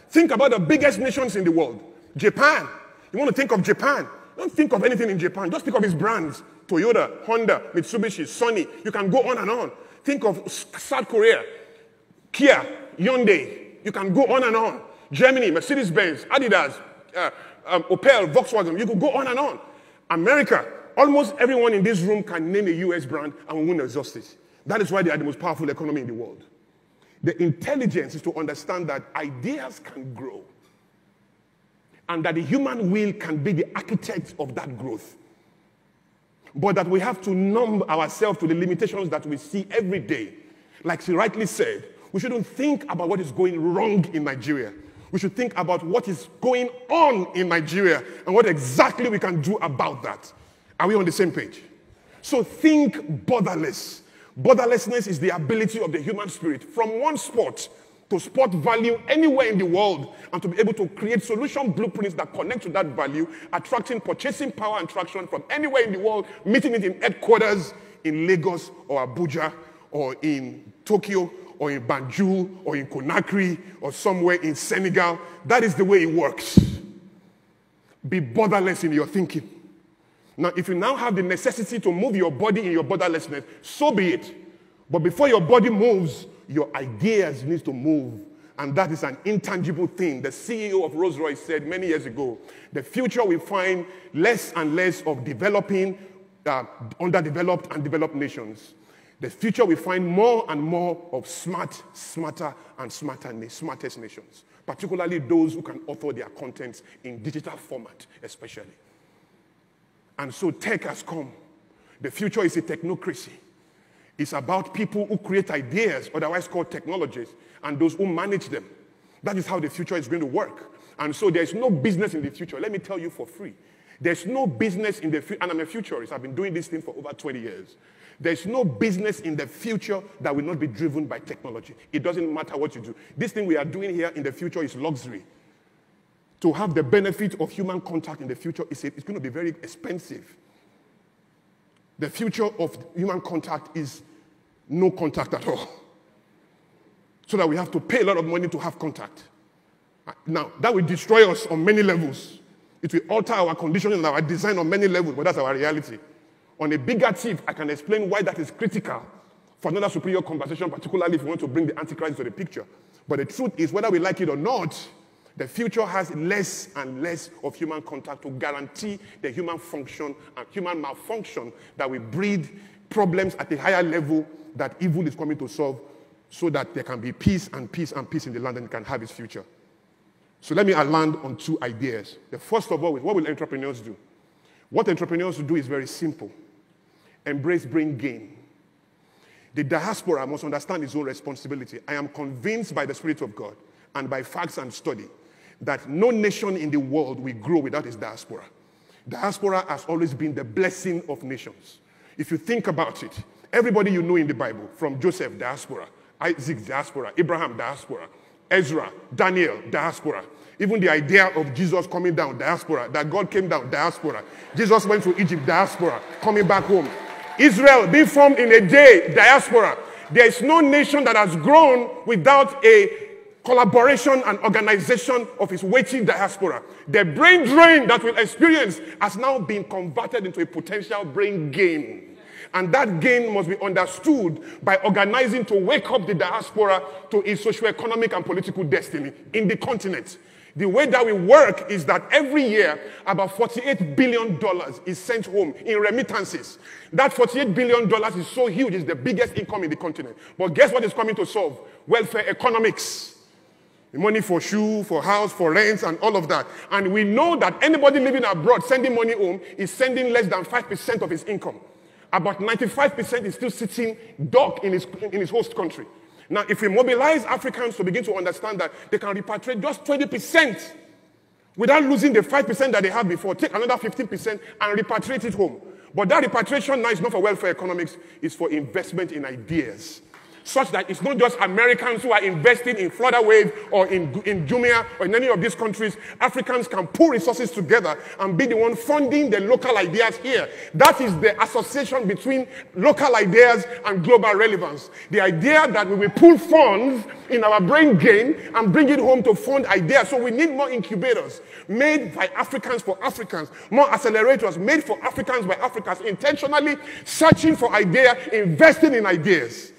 Think about the biggest nations in the world. Japan. You want to think of Japan. Don't think of anything in Japan. Just think of its brands. Toyota, Honda, Mitsubishi, Sony. You can go on and on. Think of South Korea, Kia, Hyundai. You can go on and on. Germany, Mercedes-Benz, Adidas, Opel, Volkswagen. You could go on and on. America. Almost everyone in this room can name a US brand and we won't exhaust it. That is why they are the most powerful economy in the world. The intelligence is to understand that ideas can grow and that the human will can be the architect of that growth. But that we have to numb ourselves to the limitations that we see every day. Like she rightly said, we shouldn't think about what is going wrong in Nigeria. We should think about what is going on in Nigeria and what exactly we can do about that. Are we on the same page? So think borderless. Borderlessness is the ability of the human spirit from one spot to spot value anywhere in the world and to be able to create solution blueprints that connect to that value, attracting purchasing power and traction from anywhere in the world, meeting it in headquarters in Lagos or Abuja or in Tokyo or in Banjul or in Conakry or somewhere in Senegal. That is the way it works. Be borderless in your thinking. Now, if you now have the necessity to move your body in your borderlessness, so be it. But before your body moves, your ideas need to move. And that is an intangible thing. The CEO of Rolls-Royce said many years ago, the future will find less and less of developing, underdeveloped and developed nations. The future will find more and more of smarter smartest nations, particularly those who can author their contents in digital format, especially. And so tech has come. The future is a technocracy. It's about people who create ideas, otherwise called technologies, and those who manage them. That is how the future is going to work. And so there's no business in the future. Let me tell you for free. There's no business in the future, and I'm a futurist. I've been doing this thing for over 20 years. There's no business in the future that will not be driven by technology. It doesn't matter what you do. This thing we are doing here in the future is luxury. To have the benefit of human contact in the future, it's going to be very expensive. The future of human contact is no contact at all. So that we have to pay a lot of money to have contact. Now, that will destroy us on many levels. It will alter our conditioning and our design on many levels, but that's our reality. On a bigger tip, I can explain why that is critical for another superior conversation, particularly if we want to bring the Antichrist to the picture. But the truth is, whether we like it or not, the future has less and less of human contact to guarantee the human function and human malfunction that will breed problems at a higher level that evil is coming to solve so that there can be peace and peace and peace in the land and it can have its future. So let me land on two ideas. The first of all is, what will entrepreneurs do? What entrepreneurs do is very simple. Embrace brain gain. The diaspora must understand its own responsibility. I am convinced by the Spirit of God and by facts and study that no nation in the world will grow without its diaspora. Diaspora has always been the blessing of nations. If you think about it, everybody you know in the Bible, from Joseph, diaspora, Isaac, diaspora, Abraham, diaspora, Ezra, Daniel, diaspora. Even the idea of Jesus coming down, diaspora, that God came down, diaspora. Jesus went to Egypt, diaspora, coming back home. Israel being formed in a day, diaspora. There is no nation that has grown without a collaboration and organization of its weighty diaspora. The brain drain that we'll experience has now been converted into a potential brain gain. And that gain must be understood by organizing to wake up the diaspora to its socio-economic and political destiny in the continent. The way that we work is that every year, about $48 billion is sent home in remittances. That $48 billion is so huge, it's the biggest income in the continent. But guess what is coming to solve? Welfare economics. Money for shoe, for house, for rents, and all of that. And we know that anybody living abroad sending money home is sending less than 5% of his income. About 95% is still sitting dark in his host country. Now, if we mobilize Africans to begin to understand that they can repatriate just 20% without losing the 5% that they had before, take another 15% and repatriate it home. But that repatriation now is not for welfare economics, it's for investment in ideas. such that it's not just Americans who are investing in Florida Wave or in Jumia or in any of these countries. Africans can pool resources together and be the one funding the local ideas here. That is the association between local ideas and global relevance. The idea that we will pool funds in our brain gain and bring it home to fund ideas. So we need more incubators made by Africans for Africans, more accelerators made for Africans by Africans, intentionally searching for ideas, investing in ideas.